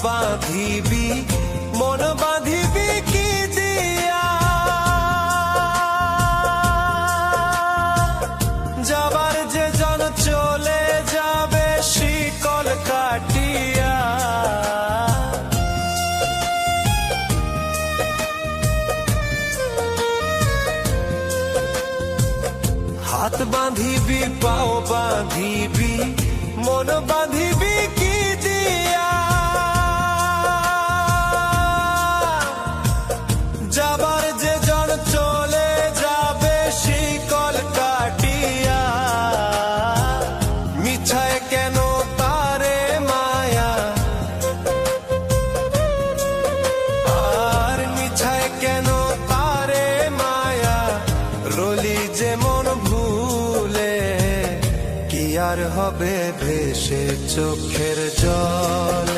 বাঁধিবি মন বাঁধিবি কি দিয়া যাবার যে জন চলে যাবে শিকল কাটিয়া হাত বাঁধিবি পাও বাঁধিবি মন বাঁধিবি কি দিয়া যাবার যে জন চলে যাবে শিকল কাটিয়া মিছায় কেন তারে মায়া আর মিছায় কেন তারে মায়া রলি যে মন ভুলে কি আর হবে ভেসে চোখের জলে